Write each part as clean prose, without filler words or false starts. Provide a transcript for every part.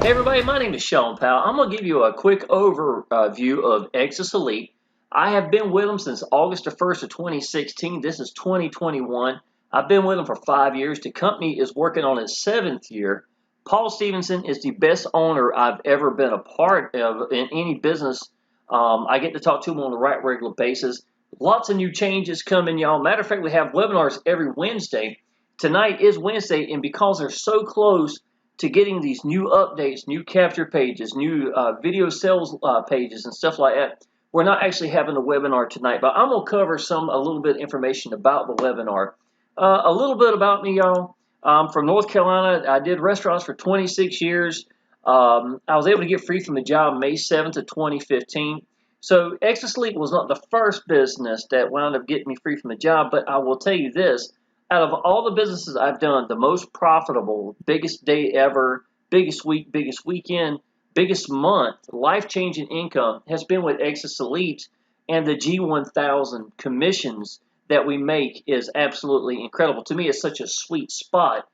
Hey everybody, my name is Shawn Powell. I'm going to give you a quick overview of Exitus Elite. I have been with them since August the 1st of 2016. This is 2021. I've been with them for 5 years. The company is working on its 7th year. Paul Stevenson is the best owner I've ever been a part of in any business. I get to talk to him on a regular basis. Lots of new changes coming, y'all. Matter of fact, we have webinars every Wednesday. Tonight is Wednesday, and because they're so close to getting these new updates, new capture pages, new video sales pages and stuff like that, we're not actually having a webinar tonight, but I'm going to cover a little bit of information about the webinar. A little bit about me, y'all. I'm from North Carolina. I did restaurants for 26 years. I was able to get free from the job May 7th of 2015. So Exitus Elite was not the first business that wound up getting me free from the job, but I will tell you this. Out of all the businesses I've done, the most profitable, biggest day ever, biggest week, biggest weekend, biggest month, life-changing income has been with Exitus Elite, and the G1000 commissions that we make is absolutely incredible. To me, it's such a sweet spot.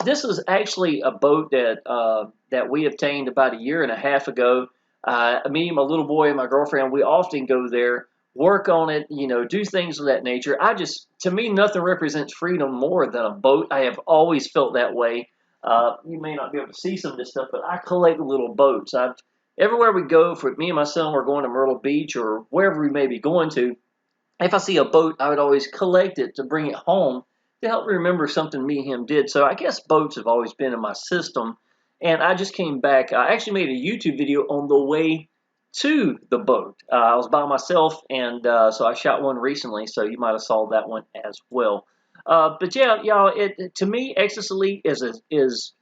This is actually a boat that we obtained about a year and a half ago. Me, my little boy, and my girlfriend, we often go there, work on it, do things of that nature. To me, nothing represents freedom more than a boat. I have always felt that way. You may not be able to see some of this stuff, but I collect little boats. Everywhere we go, for me and my son, we're going to Myrtle Beach or wherever we may be going to. If I see a boat, I would always collect it to bring it home to help me remember something me and him did. So I guess boats have always been in my system. And I just came back. I actually made a YouTube video on the way to the boat. I was by myself, and so I shot one recently, so you might have saw that one as well. But yeah, y'all, to me, Exitus Elite is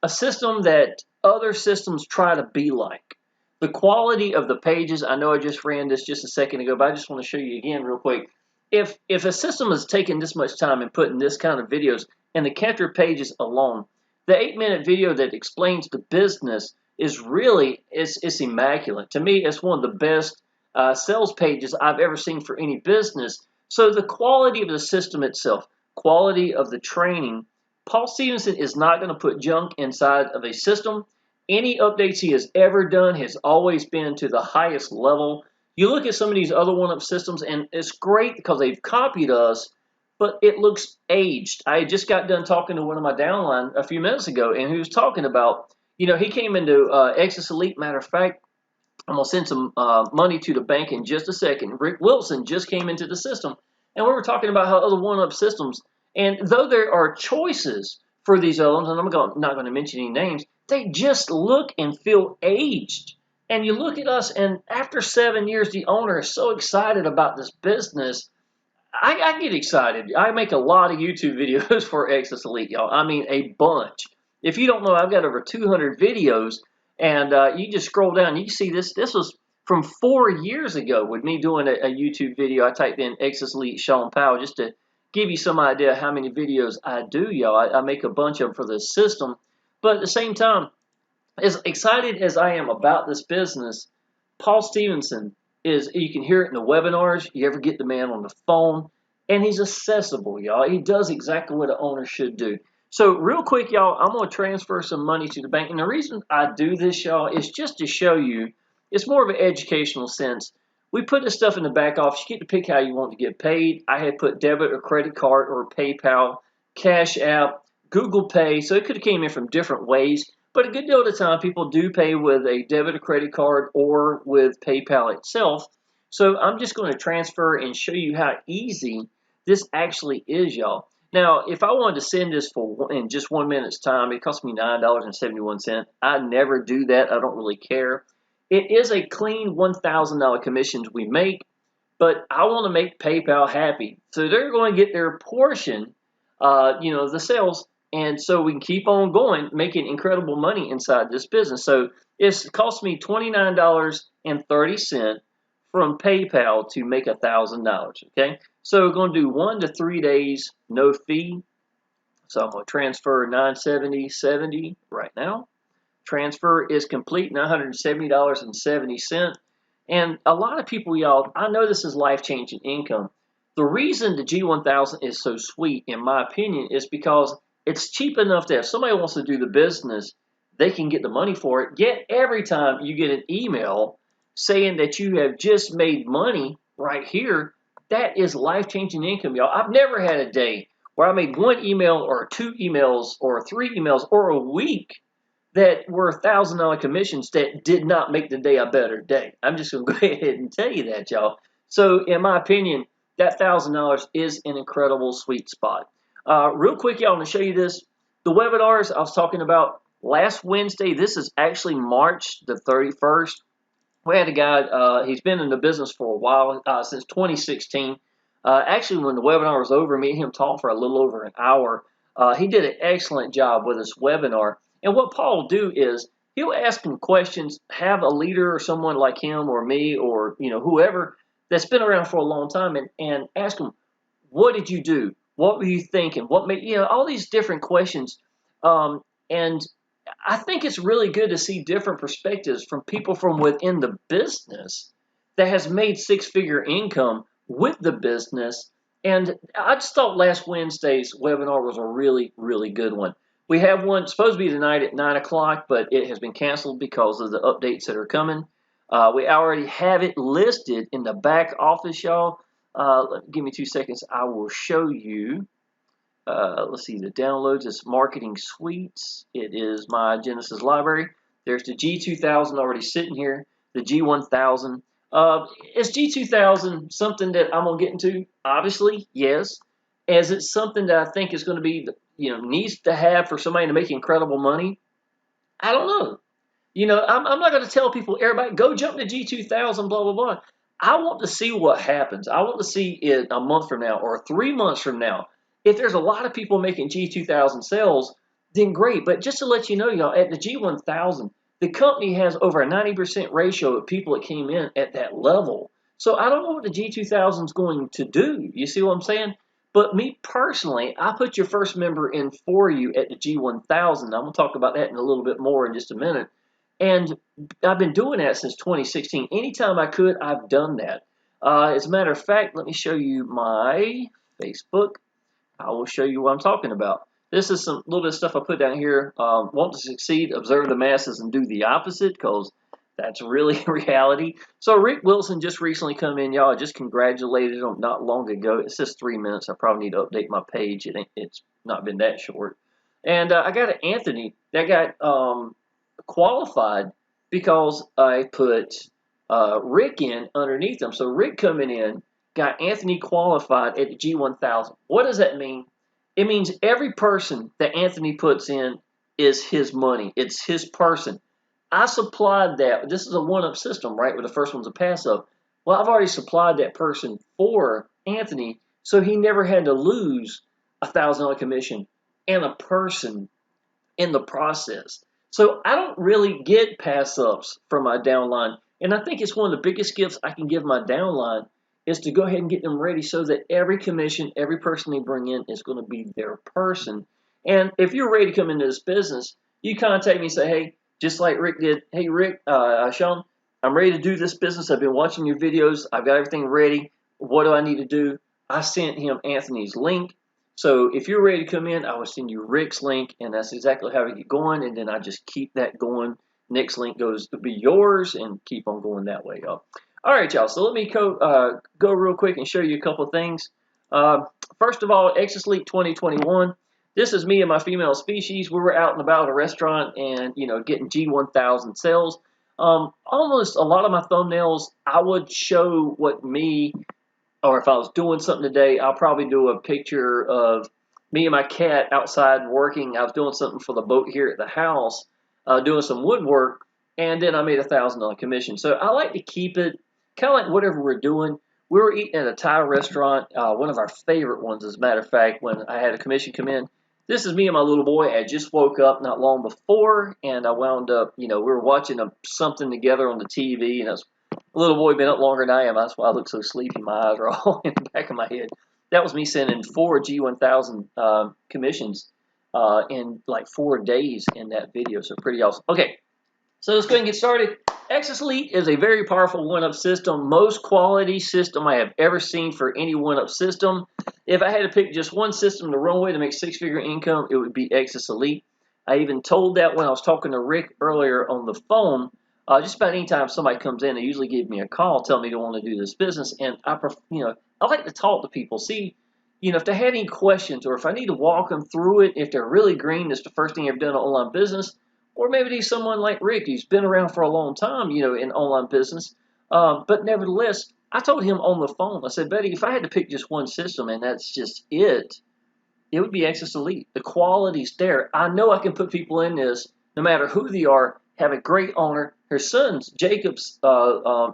a system that other systems try to be like. The quality of the pages, I know I just ran this just a second ago, but I just want to show you again real quick. If a system is taking this much time and putting this kind of videos and the capture pages alone, the 8-minute video that explains the business is really, it's immaculate. To me, it's one of the best sales pages I've ever seen for any business. So the quality of the system itself, quality of the training, Paul Stevenson is not going to put junk inside of a system. Any updates he has ever done has always been to the highest level. You look at some of these other one-up systems, and it's great because they've copied us, but it looks aged. I just got done talking to one of my downline a few minutes ago, and he was talking about, he came into Exitus Elite. Matter of fact, I'm going to send some money to the bank in just a second. Rick Wilson just came into the system, and we were talking about how other one-up systems, and though there are choices for these other ones, and I'm not going to mention any names, they just look and feel aged. And you look at us, and after 7 years, the owner is so excited about this business. I get excited. I make a lot of YouTube videos for Exitus Elite, y'all. I mean, a bunch. If you don't know, I've got over 200 videos, and you just scroll down, you can see this. This was from 4 years ago with me doing a YouTube video. I typed in Exitus Elite Shawn Powell just to give you some idea how many videos I do, y'all. I make a bunch of them for this system. But at the same time, as excited as I am about this business, Paul Stevenson you can hear it in the webinars. You ever get the man on the phone, and he's accessible, y'all. He does exactly what an owner should do. So real quick, y'all, I'm going to transfer some money to the bank. And the reason I do this, y'all, is just to show you, it's more of an educational sense. We put this stuff in the back office. You get to pick how you want to get paid. I had put debit or credit card or PayPal, Cash App, Google Pay. So it could have came in from different ways. But a good deal of the time, people do pay with a debit or credit card or with PayPal itself. So I'm just going to transfer and show you how easy this actually is, y'all. Now, if I wanted to send this in just 1 minute's time, it cost me $9.71. I never do that. I don't really care. It is a clean $1,000 commissions we make, but I want to make PayPal happy. So they're going to get their portion, the sales. And so we can keep on going, making incredible money inside this business. So it cost me $29.30 from PayPal to make $1,000. Okay, so we're going to do 1 to 3 days, no fee. So I'm going to transfer $970.70 right now. Transfer is complete, $970.70. And a lot of people, y'all, I know this is life-changing income. The reason the G1000 is so sweet, in my opinion, is because it's cheap enough that if somebody wants to do the business, they can get the money for it. Yet every time you get an email saying that you have just made money right here, that is life-changing income, y'all. I've never had a day where I made one email or two emails or three emails or a week that were $1,000 commissions that did not make the day a better day. I'm just going to go ahead and tell you that, y'all. So in my opinion, that $1,000 is an incredible sweet spot. Real quick, y'all, I'm going to show you this. The webinars I was talking about last Wednesday, this is actually March the 31st. We had a guy, he's been in the business for a while, since 2016. Actually, when the webinar was over, me and him talked for a little over an hour. He did an excellent job with this webinar. And what Paul will do is he'll ask him questions, have a leader or someone like him or me or whoever that's been around for a long time and ask him, what did you do? What were you thinking? What made, all these different questions. And I think it's really good to see different perspectives from people from within the business that has made six-figure income with the business. And I just thought last Wednesday's webinar was a really, really good one. We have one supposed to be tonight at 9 o'clock, but it has been canceled because of the updates that are coming. We already have it listed in the back office, y'all. Give me 2 seconds. I will show you. Let's see, the downloads is Marketing Suites. It is my Genesis library. There's the G2000 already sitting here. The G1000. Is G2000 something that I'm going to get into? Obviously, yes. Is it something that I think is going to be, needs to have for somebody to make incredible money? I don't know. I'm not going to tell people, everybody, go jump to G2000, blah, blah, blah. I want to see what happens. I want to see it a month from now or 3 months from now. If there's a lot of people making G2000 sales, then great. But just to let you know, y'all, at the G1000, the company has over a 90% ratio of people that came in at that level. So I don't know what the G2000 is going to do. You see what I'm saying? But me personally, I put your first member in for you at the G1000. I'm going to talk about that in a little bit more in just a minute. And I've been doing that since 2016. Anytime I could, I've done that. As a matter of fact, let me show you my Facebook. I will show you what I'm talking about. This is some little bit of stuff I put down here. Want to succeed, observe the masses, and do the opposite, because that's really reality. So Rick Wilson just recently come in, y'all. I just congratulated him not long ago. It says 3 minutes. I probably need to update my page. It's not been that short. And I got an Anthony that got qualified because I put Rick in underneath him. So Rick coming in got Anthony qualified at the G1000. What does that mean? It means every person that Anthony puts in is his money. It's his person. I supplied that. This is a one-up system, right? Where the first one's a pass-up. Well, I've already supplied that person for Anthony, so he never had to lose a $1,000 commission and a person in the process. So I don't really get pass-ups from my downline. And I think it's one of the biggest gifts I can give my downline is to go ahead and get them ready so that every commission, every person they bring in is going to be their person. And if you're ready to come into this business, you contact me and say, hey, just like Rick did, hey, Rick, Shawn, I'm ready to do this business. I've been watching your videos. I've got everything ready. What do I need to do? I sent him Anthony's link. So if you're ready to come in, I will send you Rick's link, and that's exactly how we get going. And then I just keep that going. Next link goes to be yours, and keep on going that way, y'all. All right, y'all. So let me go real quick and show you a couple of things. First of all, Exitus Elite 2021. This is me and my female species. We were out and about at a restaurant and, getting G1000 sales. Almost a lot of my thumbnails, I would show what me, or if I was doing something today, I'll probably do a picture of me and my cat outside working. I was doing something for the boat here at the house, doing some woodwork, and then I made a $1,000 commission. So I like to keep it kind of like whatever we're doing. We were eating at a Thai restaurant, one of our favorite ones, as a matter of fact, when I had a commission come in. This is me and my little boy. I just woke up not long before, and I wound up, we were watching something together on the TV, and the little boy been up longer than I am. That's why I look so sleepy. My eyes are all in the back of my head. That was me sending 4 G1000 commissions in like 4 days in that video, so pretty awesome. Okay, so let's go ahead and get started. Exitus Elite is a very powerful one-up system, most quality system I have ever seen for any one-up system. If I had to pick just one system to run with to make six-figure income, it would be Exitus Elite. I even told that when I was talking to Rick earlier on the phone. Just about any time somebody comes in, they usually give me a call, tell me they want to do this business, and I like to talk to people, see, if they have any questions, or if I need to walk them through it, if they're really green, it's the first thing they've done in online business, or maybe they're someone like Rick who's been around for a long time, in online business. But nevertheless, I told him on the phone, I said, Betty, if I had to pick just one system and that's just it would be Exitus Elite. The quality's there. I know I can put people in this, no matter who they are, have a great owner. Her son, Jacob's,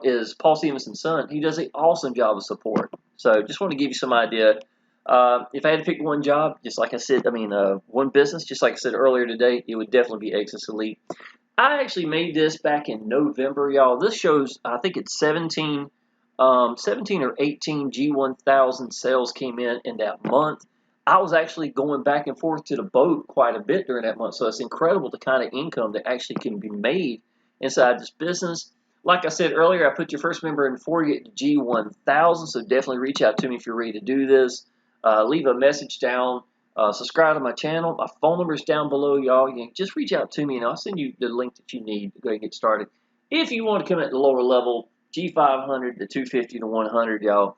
is Paul Stevenson's son. He does an awesome job of support. So just want to give you some idea. If I had to pick one job, just like I said, one business, just like I said earlier today, it would definitely be Exitus Elite. I actually made this back in November, y'all. This shows, I think it's 17 or 18 G1000 sales came in that month. I was actually going back and forth to the boat quite a bit during that month, so it's incredible the kind of income that actually can be made inside this business. Like I said earlier, I put your first member in before you get to G1000, so definitely reach out to me if you're ready to do this. Leave a message down. Subscribe to my channel. My phone number is down below, y'all. You can just reach out to me, and I'll send you the link that you need to go ahead and get started. If you want to come at the lower level, G500 to 250 to 100, y'all.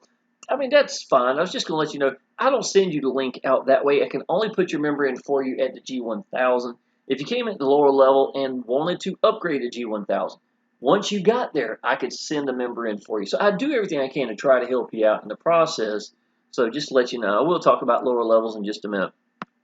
That's fine. I was just going to let you know, I don't send you the link out that way. I can only put your member in for you at the G1000. If you came at the lower level and wanted to upgrade to G1000, once you got there, I could send a member in for you. So I do everything I can to try to help you out in the process. So just to let you know, I will talk about lower levels in just a minute.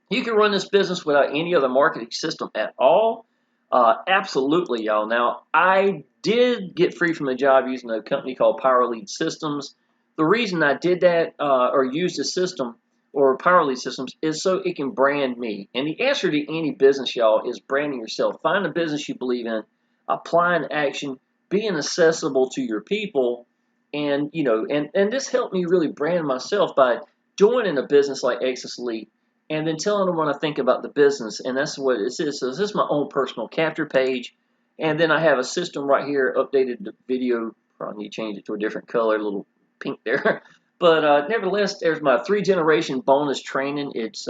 You can run this business without any other marketing system at all. Absolutely, y'all. Now, I did get free from a job using a company called Powell Systems. The reason I did that or used a system or Powell Systems is so it can brand me. And the answer to any business, y'all, is branding yourself. Find a business you believe in, apply an action, being accessible to your people, and this helped me really brand myself by joining a business like Exitus Elite and then telling them what I think about the business. And that's what it is. So this is my own personal capture page. And then I have a system right here, updated the video. Probably need to change it to a different color, a little pink there. But nevertheless, there's my 3-generation bonus training. It's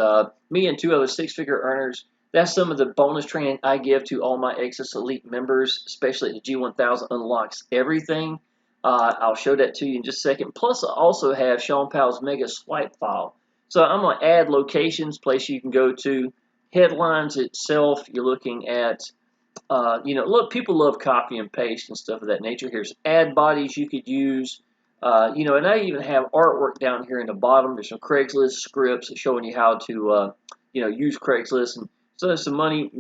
me and 2 other 6-figure earners. That's some of the bonus training I give to all my Exitus Elite members, especially at the G1000 unlocks everything. I'll show that to you in just a second. Plus, I also have Shawn Powell's mega swipe file. So I'm going to add locations, place you can go to, headlines itself. You're looking at, look, people love copy and paste and stuff of that nature. Here's ad bodies you could use. And I even have artwork down here in the bottom. There's some Craigslist scripts showing you how to, use Craigslist. And so there's some money.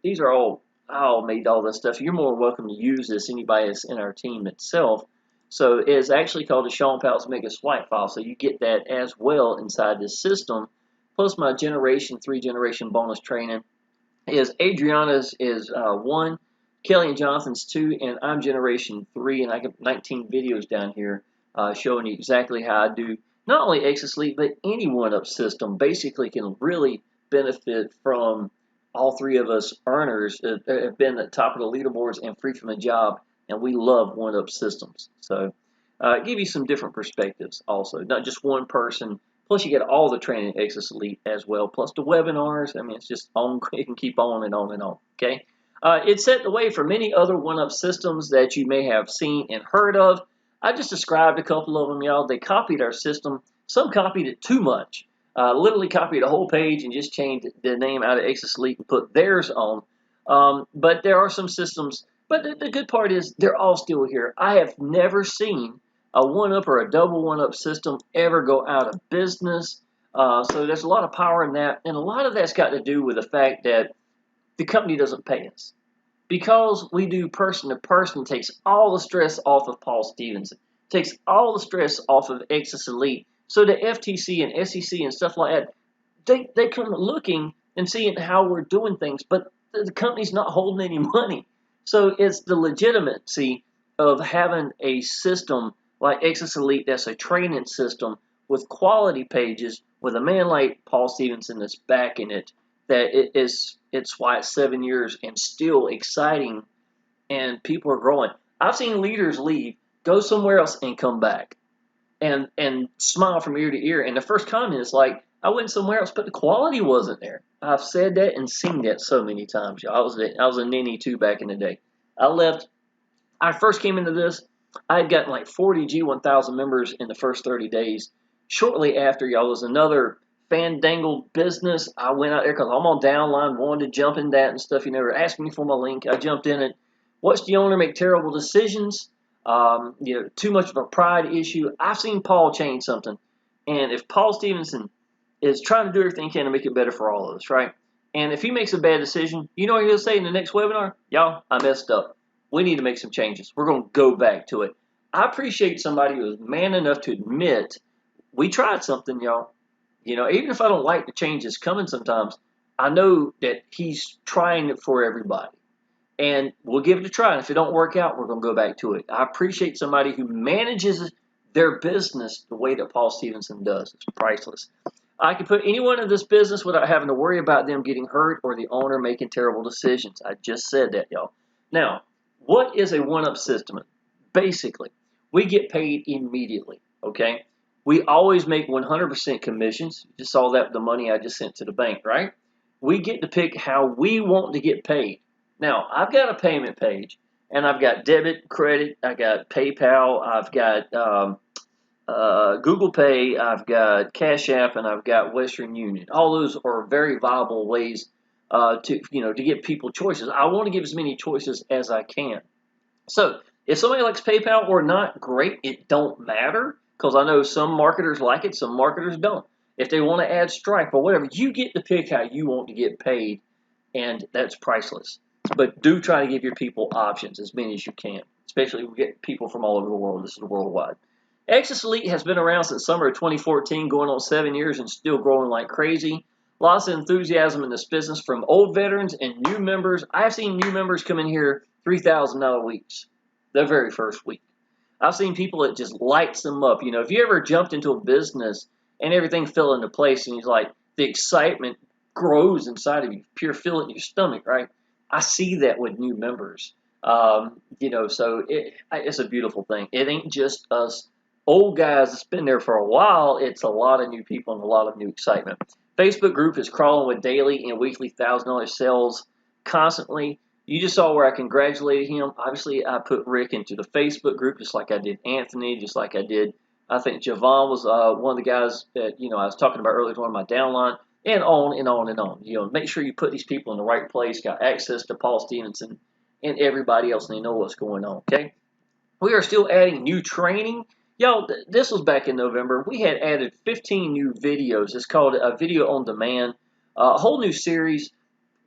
These are all, I made all this stuff. You're more welcome to use this, anybody that's in our team itself. So it's actually called the Shawn Powell's Mega Swipe File. So you get that as well inside this system. Plus my 3-generation bonus training is Adriana's is 1. Kelly and Jonathan's 2, and I'm generation 3, and I got 19 videos down here showing you exactly how I do not only Exitus Elite, but any one-up system basically can really benefit from all 3 of us earners that have been at the top of the leaderboards and free from a job, and we love one-up systems. So give you some different perspectives also, not just one person. Plus, you get all the training at Exitus Elite as well, plus the webinars. It's just on. It can keep on and on and on, okay? It set the way for many other one-up systems that you may have seen and heard of. I just described a couple of them, y'all. They copied our system. Some copied it too much. Literally copied a whole page and just changed the name out of Exitus Elite and put theirs on. But there are some systems. But the good part is they're all still here. I have never seen a one-up or a double one-up system ever go out of business. So there's a lot of power in that. And a lot of that's got to do with the fact that the company doesn't pay us. Because we do person-to-person, it takes all the stress off of Paul Stevenson. It takes all the stress off of Exitus Elite. So the FTC and SEC and stuff like that, they come looking and seeing how we're doing things, but the company's not holding any money. So it's the legitimacy of having a system like Exitus Elite that's a training system with quality pages with a man like Paul Stevenson that's backing it, that it's why it's 7 years and still exciting, and people are growing. I've seen leaders leave, go somewhere else, and come back, and smile from ear to ear. And the first comment is like, I went somewhere else, but the quality wasn't there. I've said that and seen that so many times, y'all. I was a ninny too back in the day. I left. I first came into this. I had gotten like 40 G1000 members in the first 30 days. Shortly after, y'all, was another fandangled business. I went out there because I'm on downline, wanted to jump in that and stuff. You know, they were asking me for my link. I jumped in it. Watched the owner make terrible decisions. You know, too much of a pride issue. I've seen Paul change something. And if Paul Stevenson is trying to do everything he can to make it better for all of us, right? And if he makes a bad decision, you know what he'll say in the next webinar? Y'all, I messed up. We need to make some changes. We're going to go back to it. I appreciate somebody who is man enough to admit we tried something, y'all. You know, even if I don't like the changes coming sometimes, I know that he's trying it for everybody. And we'll give it a try. And if it don't work out, we're going to go back to it. I appreciate somebody who manages their business the way that Paul Stevenson does. It's priceless. I can put anyone in this business without having to worry about them getting hurt or the owner making terrible decisions. I just said that, y'all. Now, what is a one-up system? Basically, we get paid immediately, okay? We always make 100% commissions. You just saw that with the money I just sent to the bank, right? We get to pick how we want to get paid. Now, I've got a payment page, and I've got debit, credit, I got PayPal, I've got Google Pay, I've got Cash App, and I've got Western Union. All those are very viable ways to get people choices. I want to give as many choices as I can. So if somebody likes PayPal or not, great. It don't matter because I know some marketers like it, some marketers don't. If they want to add Stripe or whatever, you get to pick how you want to get paid, and that's priceless. But do try to give your people options, as many as you can, especially if we get people from all over the world. This is worldwide. Exitus Elite has been around since summer of 2014, going on 7 years and still growing like crazy. Lots of enthusiasm in this business from old veterans and new members. I've seen new members come in here $3,000 weeks, their very first week. I've seen people that just lights them up. You know, if you ever jumped into a business and everything fell into place and you're like, the excitement grows inside of you, pure feel it in your stomach, right? I see that with new members. You know, so it's a beautiful thing. It ain't just us old guys that's been there for a while. It's a lot of new people and a lot of new excitement. Facebook group is crawling with daily and weekly $1,000 sales constantly. You just saw where I congratulated him. Obviously, I put Rick into the Facebook group just like I did Anthony, just like I did. I think Javon was one of the guys that, you know, I was talking about earlier, one of my downline, and on and on and on. You know, make sure you put these people in the right place, got access to Paul Stevenson and everybody else, and they know what's going on, okay? We are still adding new training. Y'all, this was back in November. We had added 15 new videos. It's called a video on demand, a whole new series.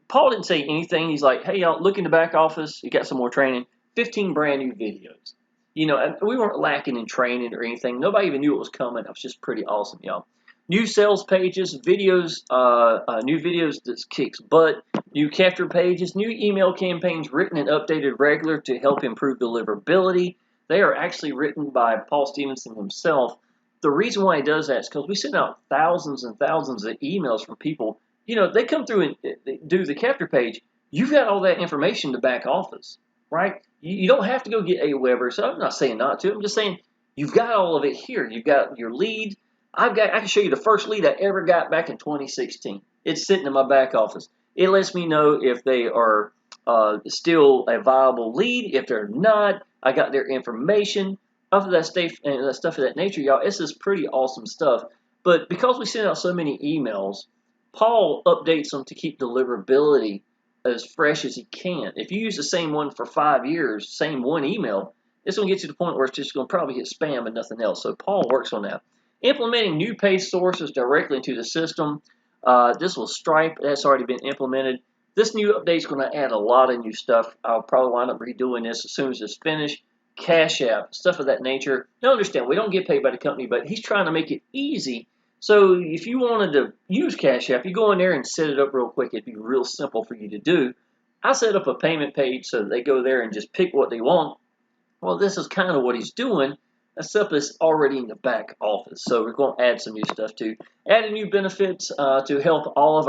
Paul didn't say anything. He's like, hey, y'all, look in the back office. You got some more training. 15 brand new videos. You know, we weren't lacking in training or anything. Nobody even knew it was coming. It was just pretty awesome, y'all. New sales pages, videos, new videos that kicks butt, new capture pages, new email campaigns written and updated regular to help improve deliverability. They are actually written by Paul Stevenson himself. The reason why he does that is because we send out thousands and thousands of emails from people. You know, they come through and they do the capture page. You've got all that information in the back office, right? You don't have to go get a Weber. So I'm not saying not to. I'm just saying you've got all of it here. You've got your lead. I can show you the first lead I ever got back in 2016. It's sitting in my back office. It lets me know if they are still a viable lead. If they're not, I got their information. Of that stuff of that nature, y'all. It's just pretty awesome stuff. But because we send out so many emails, Paul updates them to keep deliverability as fresh as he can. If you use the same one for 5 years, same one email, it's going to get to the point where it's just going to probably hit spam and nothing else. So Paul works on that. Implementing new pay sources directly into the system. This was Stripe. That's already been implemented. This new update is going to add a lot of new stuff. I'll probably wind up redoing this as soon as it's finished. Cash App, stuff of that nature. Now understand, we don't get paid by the company, but he's trying to make it easy. So if you wanted to use Cash App, you go in there and set it up real quick. It'd be real simple for you to do. I set up a payment page so that they go there and just pick what they want. Well, this is kind of what he's doing. That stuff is already in the back office. So we're going to add some new stuff too. Adding new benefits to help all of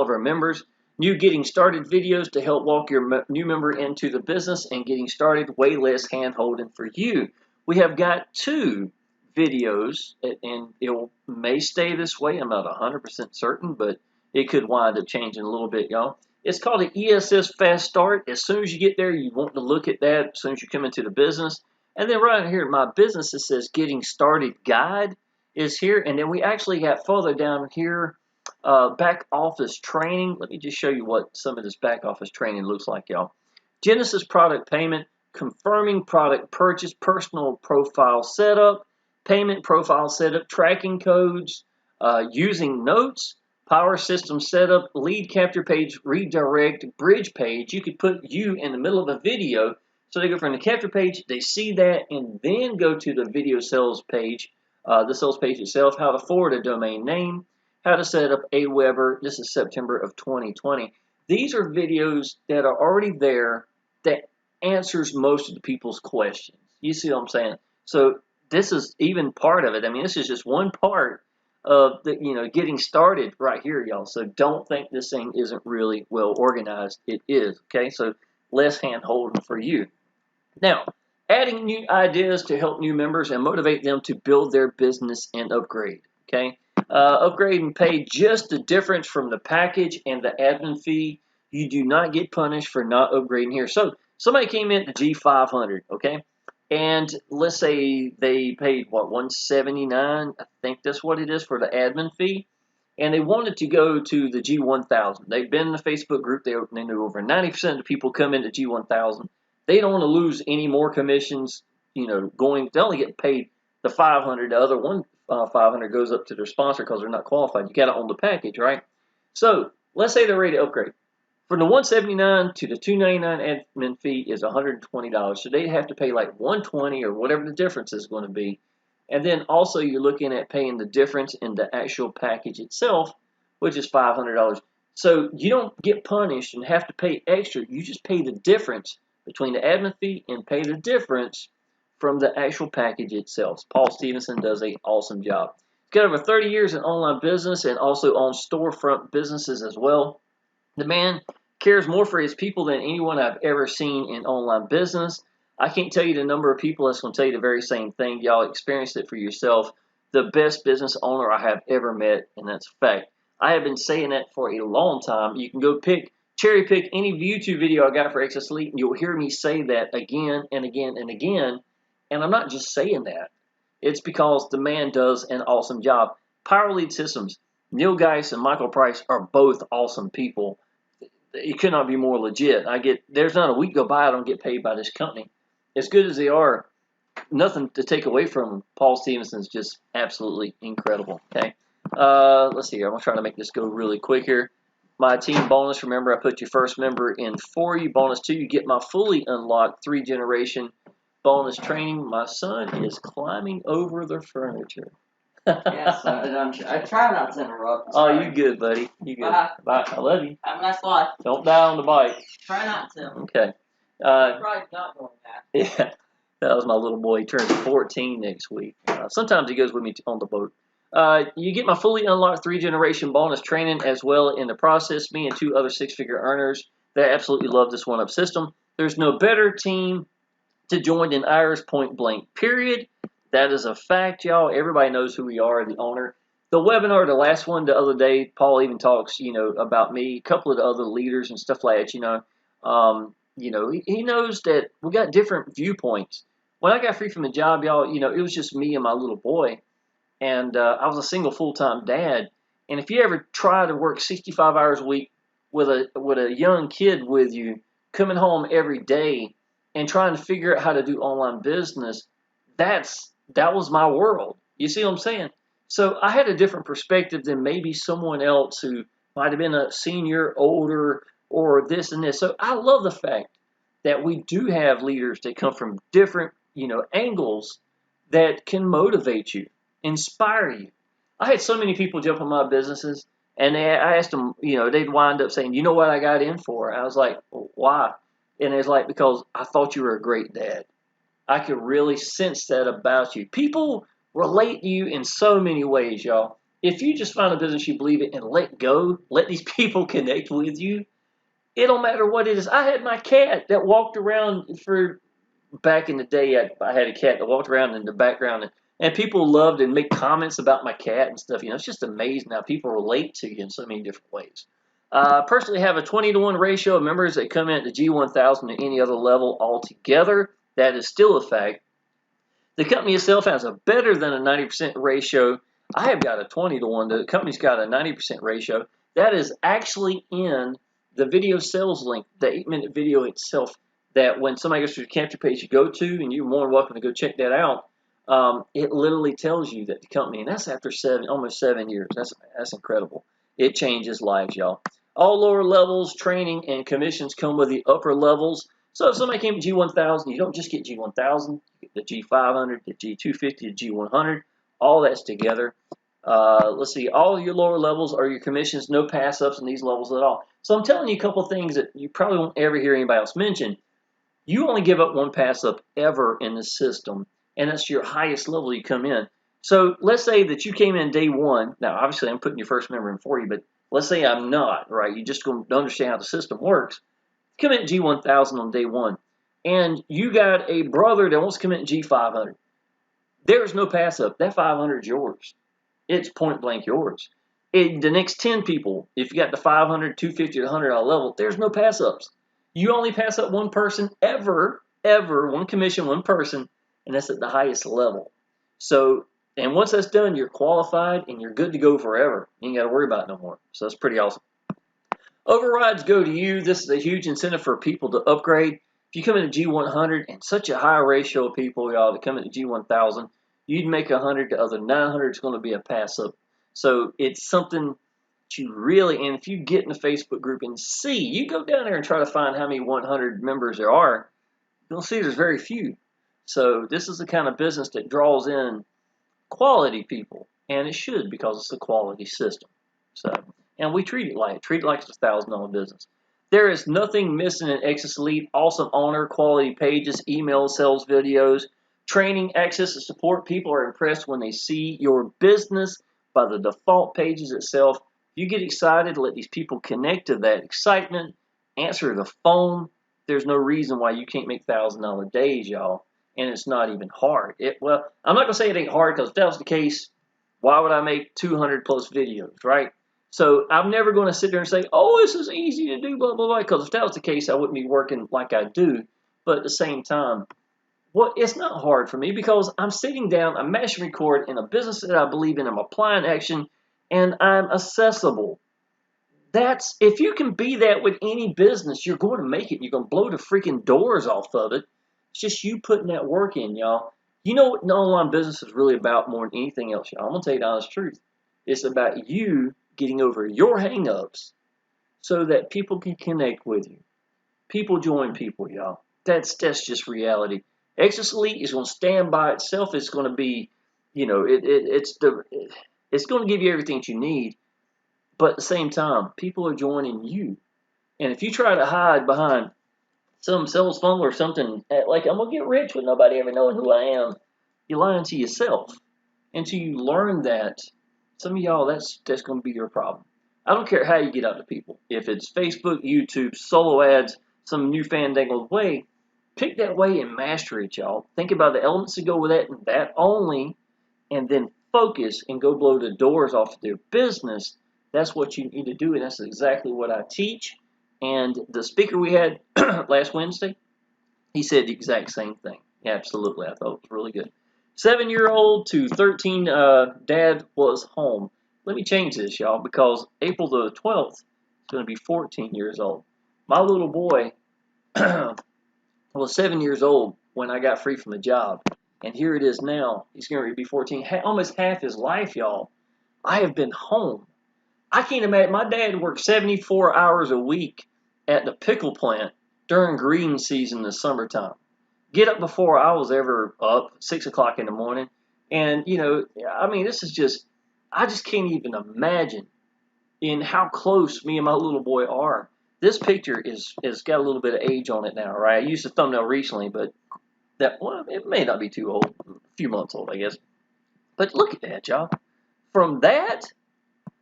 our members. New getting started videos to help walk your new member into the business and getting started. Way less hand holding for you. We have got 2 videos, and it may stay this way. I'm not 100% certain, but it could wind up changing a little bit, y'all. It's called an ESS Fast Start. As soon as you get there, you want to look at that as soon as you come into the business. And then right here in my business, it says Getting Started Guide is here. And then we actually got further down here, back office training. Let me just show you what some of this back office training looks like, y'all. Genesis product payment, confirming product purchase, personal profile setup, payment profile setup, tracking codes, using notes, power system setup, lead capture page, redirect, bridge page. You could put you in the middle of a video. So they go from the capture page, they see that, and then go to the video sales page, the sales page itself, how to forward a domain name, how to set up Aweber. This is September of 2020. These are videos that are already there that answers most of the people's questions. You see what I'm saying? So this is even part of it. I mean, this is just one part of the, getting started right here, y'all. So don't think this thing isn't really well organized. It is, okay? So less hand-holding for you. Now, adding new ideas to help new members and motivate them to build their business and upgrade, okay? Upgrade and pay just the difference from the package and the admin fee. You do not get punished for not upgrading here. So somebody came in to G500, okay? And let's say they paid, what, $179? I think that's what it is for the admin fee. And they wanted to go to the G1000. They've been in the Facebook group. They knew over 90% of the people come into G1000. They don't want to lose any more commissions, going. They only get paid the 500. The other 500 goes up to their sponsor because they're not qualified. You got to own the package, right? So let's say they're ready to upgrade. From the $179 to the $299 admin fee is $120. So they have to pay like $120 or whatever the difference is going to be. And then also you're looking at paying the difference in the actual package itself, which is $500. So you don't get punished and have to pay extra. You just pay the difference between the admin fee and pay the difference from the actual package itself. Paul Stevenson does an awesome job. He's got over 30 years in online business and also on storefront businesses as well. The man cares more for his people than anyone I've ever seen in online business. I can't tell you the number of people that's going to tell you the very same thing. Y'all experienced it for yourself. The best business owner I have ever met, and that's a fact. I have been saying that for a long time. You can go cherry pick any YouTube video I got for Exitus Elite, and you'll hear me say that again and again and again. And I'm not just saying that. It's because the man does an awesome job. Power Lead Systems, Neil Geis and Michael Price are both awesome people. It could not be more legit. There's not a week go by I don't get paid by this company. As good as they are, nothing to take away from them. Paul Stevenson is just absolutely incredible. Okay, let's see here. I'm gonna try to make this go really quick here. My team bonus. Remember, I put your first member in for you. Bonus 2, you get my fully unlocked 3-generation bonus training. My son is climbing over the furniture. Yes, I try not to interrupt. Oh, you good, buddy. You good. Bye. Bye. I love you. Have a nice life. Don't die on the bike. Try not to. Okay. Probably not doing that. Yeah, that was my little boy. He turns 14 next week. Sometimes he goes with me on the boat. You get my fully unlocked 3-generation bonus training as well in the process. Me and 2 other 6-figure earners that absolutely love this one-up system. There's no better team to join than ours, point blank, period. That is a fact, y'all. Everybody knows who we are, the owner. The webinar, the last one the other day, Paul even talks, about me, a couple of the other leaders and stuff like that, he knows that we got different viewpoints. When I got free from the job, y'all, it was just me and my little boy. And I was a single full-time dad. And if you ever try to work 65 hours a week with a young kid with you, coming home every day and trying to figure out how to do online business, that was my world. You see what I'm saying? So I had a different perspective than maybe someone else who might have been a senior, older, or this and this. So I love the fact that we do have leaders that come from different, angles that can motivate you, inspire you. I had so many people jump on my businesses, and I asked them, they'd wind up saying, "You know what I got in for?" I was like, well, "Why?" And it's like, "Because I thought you were a great dad." I could really sense that about you. People relate to you in so many ways, y'all. If you just find a business you believe in and let go, let these people connect with you, it don't matter what it is. I had my cat that walked around back in the day. I had a cat that walked around in the background And people love to make comments about my cat and stuff. It's just amazing how people relate to you in so many different ways. Personally have a 20-to-1 ratio of members that come in at the G1000 to any other level altogether. That is still a fact. The company itself has a better than a 90% ratio. I have got a 20-to-1. The company's got a 90% ratio. That is actually in the video sales link, the 8-minute video itself, that when somebody goes to the capture page you go to, and you're more than welcome to go check that out, it literally tells you that the company, and that's after almost 7 years. That's incredible. It changes lives, y'all. All lower levels, training, and commissions come with the upper levels. So if somebody came to G1000, you don't just get G1000, you get the G500, the G250, the G100, all that's together. Let's see, all your lower levels are your commissions, no pass-ups in these levels at all. So I'm telling you a couple things that you probably won't ever hear anybody else mention. You only give up one pass-up ever in the system, and that's your highest level you come in. So let's say that you came in day one. Now, obviously, I'm putting your first member in for you, but let's say I'm not, right? You just don't understand how the system works. Come in at G1000 on day one, and you got a brother that wants to come in at G500. There's no pass-up. That 500 is yours. It's point blank yours. The next 10 people, if you got the 500, 250, or $100 level, there's no pass-ups. You only pass up one person ever, one commission, one person, and that's at the highest level. So, and once that's done, you're qualified and you're good to go forever. You ain't got to worry about it no more. So that's pretty awesome. Overrides go to you. This is a huge incentive for people to upgrade. If you come in at G100 and such a high ratio of people, y'all, that come in at G1000, you'd make 100. The other 900 is going to be a pass-up. So it's something you really, and if you get in the Facebook group and see, you go down there and try to find how many 100 members there are, you'll see there's very few. So this is the kind of business that draws in quality people, and it should, because it's a quality system. So, and we treat it like it's a $1,000 business. There is nothing missing in Exitus Elite. Awesome owner, quality pages, email, sales videos, training, access, and support. People are impressed when they see your business by the default pages itself. You get excited, let these people connect to that excitement, answer the phone. There's no reason why you can't make $1,000 days, y'all. And it's not even hard. Well, I'm not going to say it ain't hard, because if that was the case, why would I make 200 plus videos, right? So I'm never going to sit there and say, oh, this is easy to do, blah, blah, blah, because if that was the case, I wouldn't be working like I do. But at the same time, it's not hard for me, because I'm sitting down, I'm mashing record in a business that I believe in, I'm applying action, and I'm accessible. If you can be that with any business, you're going to make it. You're going to blow the freaking doors off of it. It's just you putting that work in, y'all. You know what an online business is really about more than anything else, y'all? I'm going to tell you the honest truth. It's about you getting over your hang-ups so that people can connect with you. People join people, y'all. That's just reality. Exitus Elite is going to stand by itself. It's going to be, it's going to give you everything that you need. But at the same time, people are joining you. And if you try to hide behind some sales funnel or something, like I'm going to get rich with nobody ever knowing who I am, you're lying to yourself. Until you learn that, some of y'all, that's going to be your problem. I don't care how you get out to people. If it's Facebook, YouTube, solo ads, some new fandangled way, pick that way and master it, y'all. Think about the elements that go with that and that only, and then focus and go blow the doors off of their business. That's what you need to do, and that's exactly what I teach. And the speaker we had last Wednesday, he said the exact same thing. Absolutely. I thought it was really good. 7-year-old to 13, dad was home. Let me change this, y'all, because April the 12th is going to be 14 years old. My little boy was 7 years old when I got free from the job. And here it is now. He's going to be 14. Almost half his life, y'all, I have been home. I can't imagine. My dad worked 74 hours a week at the pickle plant during green season in the summertime. Get up before I was ever up, 6 o'clock in the morning. And, this is just, I just can't even imagine in how close me and my little boy are. This picture is got a little bit of age on it now, right? I used the thumbnail recently, but it may not be too old, a few months old, I guess. But look at that, y'all. From that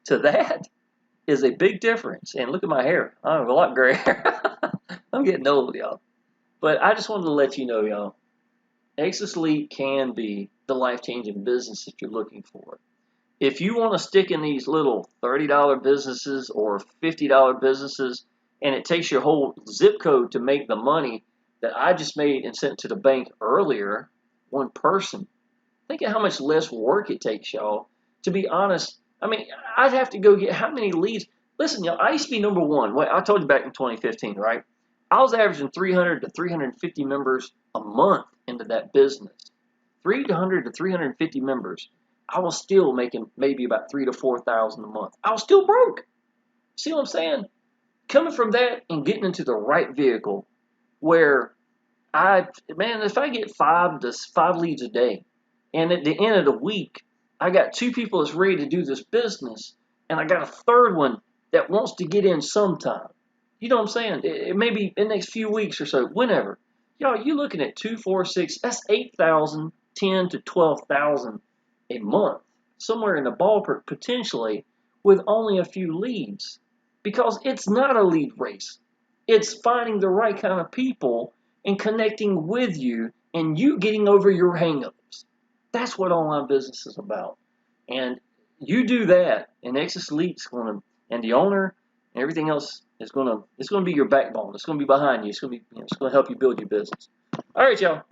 to that is a big difference. And look at my hair. I have a lot gray hair. I'm getting old, y'all. But I just wanted to let you know, y'all, Exitus Elite can be the the life-changing business if you're looking for it. If you want to stick in these little $30 businesses or $50 businesses, and it takes your whole zip code to make the money that I just made and sent to the bank earlier, one person, think of how much less work it takes, y'all. To be honest, I mean, I'd have to go get how many leads? Listen, y'all, I used to be number one. Well, I told you back in 2015, right? I was averaging 300 to 350 members a month into that business. 300 to 350 members. I was still making maybe about $3,000 to $4,000 a month. I was still broke. See what I'm saying? Coming from that and getting into the right vehicle, where if I get five leads a day, and at the end of the week, I got 2 people that's ready to do this business, and I got a third one that wants to get in sometime. You know what I'm saying? It may be in the next few weeks or so, whenever. Y'all, you looking at 2, 4, 6, that's 8,000, 10 to 12,000 a month, somewhere in the ballpark potentially, with only a few leads. Because it's not a lead race. It's finding the right kind of people and connecting with you and you getting over your hangups. That's what online business is about. And you do that, and Exitus Elite's going to, and the owner and everything else is going to, it's going to be your backbone. It's going to be behind you. It's going to be, it's going to help you build your business. All right, y'all.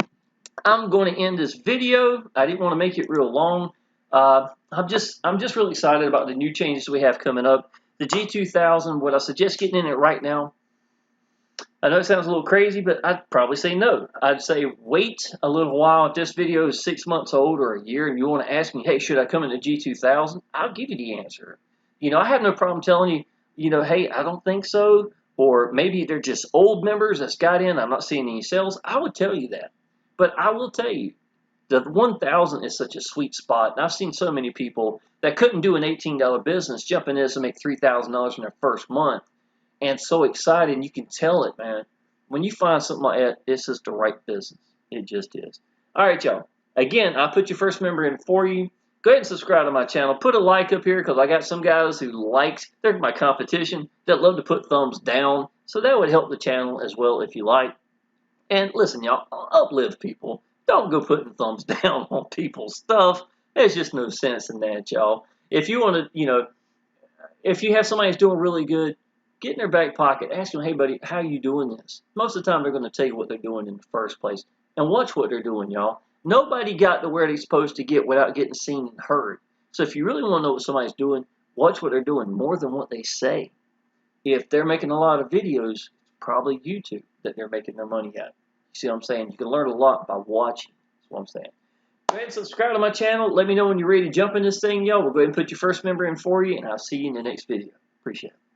I'm going to end this video. I didn't want to make it real long. I'm just really excited about the new changes we have coming up. The G2000, would I suggest getting in it right now? I know it sounds a little crazy, but I'd probably say no. I'd say wait a little while. If this video is 6 months old or a year and you want to ask me, hey, should I come into G2000? I'll give you the answer. You know, I have no problem telling you, hey, I don't think so. Or maybe they're just old members that's got in. I'm not seeing any sales. I would tell you that. But I will tell you, the 1,000 is such a sweet spot. And I've seen so many people that couldn't do an $18 business jump in this and make $3,000 in their first month. And so excited, and you can tell it, man. When you find something like that, this is the right business. It just is. All right, y'all. Again, I'll put your first member in for you. Go ahead and subscribe to my channel. Put a like up here because I got some guys who they're my competition, that love to put thumbs down. So that would help the channel as well if you like. And listen, y'all, uplift people. Don't go putting thumbs down on people's stuff. There's just no sense in that, y'all. If you want to, if you have somebody who's doing really good, get in their back pocket. Ask them, hey, buddy, how are you doing this? Most of the time, they're going to tell you what they're doing in the first place. And watch what they're doing, y'all. Nobody got to where they're supposed to get without getting seen and heard. So if you really want to know what somebody's doing, watch what they're doing more than what they say. If they're making a lot of videos, it's probably YouTube that they're making their money at. You see what I'm saying? You can learn a lot by watching. That's what I'm saying. Go ahead and subscribe to my channel. Let me know when you're ready to jump in this thing, y'all. We'll go ahead and put your first member in for you, and I'll see you in the next video. Appreciate it.